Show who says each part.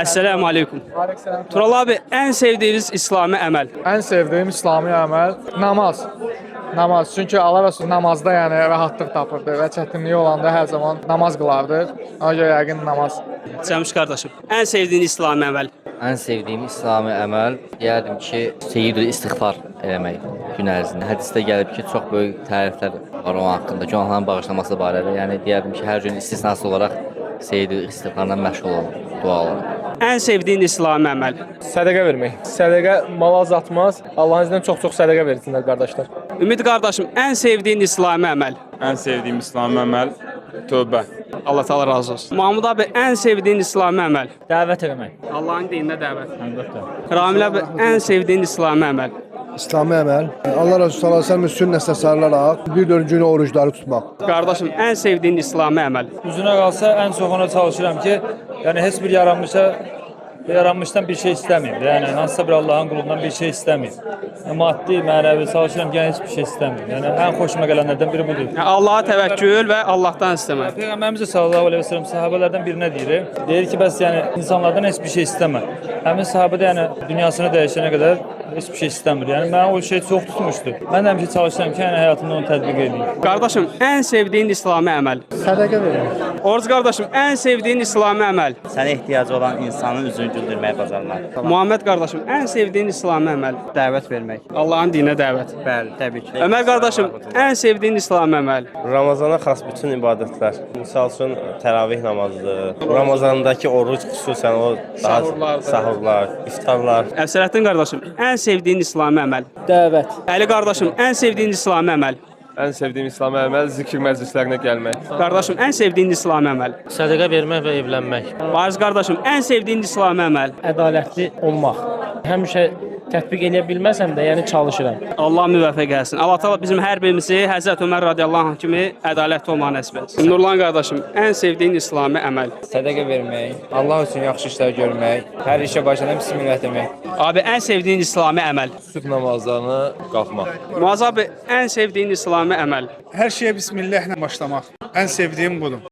Speaker 1: Esselamu Aleyküm. Tural abi, en sevdiğiniz İslami əməl?
Speaker 2: En sevdiğim İslami əməl namaz. Namaz. Çünki Allah Rəsulü namazda yəni rahatlıq tapırdı və çətinliyi olanda hər zaman namaz qılardı. Ona görə yəqin namaz.
Speaker 1: Cəmiş qardaşım, en sevdiğin İslami əməl?
Speaker 3: Ən sevdiyim İslami əməl deyərdim ki, seyyidül istiğfar eləmək gün ərzində. Hədisdə gəlib ki, çox böyük təriflər var onun haqqında, günahların bağışlaması barədə. Yəni deyərdim ki, hər gün istisnasız olaraq seyyidül istiğfarla məşğul olun, dua olun.
Speaker 1: En sevdiğin İslami əməl?
Speaker 4: Sədəqə vermək. Sədəqə mal azaltmaz. Allahın izniyle çox sədəqə versinlər qardaşlar.
Speaker 1: Ümid qardaşım, en sevdiğin İslami əməl?
Speaker 5: En sevdiğim İslami əməl tövbə.
Speaker 1: Allah Teala razı olsun. Mahmud abi, en sevdiğin İslami əməl?
Speaker 6: Dəvət eləmək.
Speaker 1: Allah'ın dinine davet.
Speaker 6: Əlbəttə.
Speaker 1: Ramil abi, en sevdiğin İslami əməl?
Speaker 7: İslami əməl, Allah Resulü sallallahu əleyhi və səlləm sünnəsinə sarılaraq bir dördüncü günü orucları tutmaq.
Speaker 1: Qardaşım, en sevdiğin İslami əməl?
Speaker 6: Üzünə qalsa ən çox ona çalışıram ki, yəni heç bir yaranmışdan bir şey istəməyim. Yəni hansısa bir Allahın qulundan bir şey istəməyim. Maddi, mənəvi çalışıram ki, heç bir şey istəməyim. Yəni ən xoşuma gələnlərdən biri budur.
Speaker 1: Yəni, Allah'a təvəkkül və Allah'tan istəmək.
Speaker 6: Peyğəmbərimiz də sallallahu əleyhi və səlləm sahabelərdən birinə deyir ki, bəs yəni insanlardan heç bir şey istəmə. Həmin sahabə də yəni dünyasını dəyişənə qədər heç bir şey istəmir. Yəni mən o şey çox tutmuşdu. Mən də həmişə çalışıram ki, yəni həyatımda onu tətbiq edeyim.
Speaker 1: Qardaşım, en sevdiğin İslami əməl?
Speaker 2: Sədəqə vermək.
Speaker 1: Oruz qardaşım, en sevdiğin İslami əməl?
Speaker 8: Sənə ehtiyacı olan insanın üzünü güldürməyi bacarmaq.
Speaker 1: Muhammed qardaşım, en sevdiğin İslami əməl?
Speaker 8: Dəvət vermək.
Speaker 1: Allah'ın dinine davet.
Speaker 8: Bəli, təbii ki.
Speaker 1: Ömer qardaşım, en sevdiğin İslami əməl?
Speaker 9: Ramazana xas bütün ibadətlər. Misal üçün təravih namazıdır. Ramazandakı oruc xüsusən o daha sahurlar, iftarlar.
Speaker 1: Əfsələddin qardaşım, en sevdiğin İslami əməl?
Speaker 6: Dəvət.
Speaker 1: Əli qardaşım, en sevdiğin İslami əməl?
Speaker 4: En sevdiğim İslami əməl zikir məclislərinə gəlmək.
Speaker 1: Qardaşım, en sevdiğin İslami əməl?
Speaker 6: Sədəqə vermək və evlənmək.
Speaker 1: Fariz qardaşım, en sevdiğin İslami əməl?
Speaker 6: Ədalətli olmaq. Həmişə tətbiq edə bilməsəm də, yəni çalışıram.
Speaker 1: Allah müvəffəq etsin. Allah Teala bizim hər birimizi Həzrət Ömər radiyallahu anh kimi ədalətli olmağı nəsib etsin. Nurlan qardaşım, en sevdiğin İslami əməl?
Speaker 4: Sədəqə vermək, Allah üçün yaxşı işlər görmək, hər işə başladan bismillah demək.
Speaker 1: Abi, en sevdiğin İslami əməl?
Speaker 4: Sübh namazlarına qalxmaq.
Speaker 1: Muaz abi, en sevdiğin İslami əməl?
Speaker 7: Hər şeyə bismillahla başlamaq. Ən sevdiyim budur.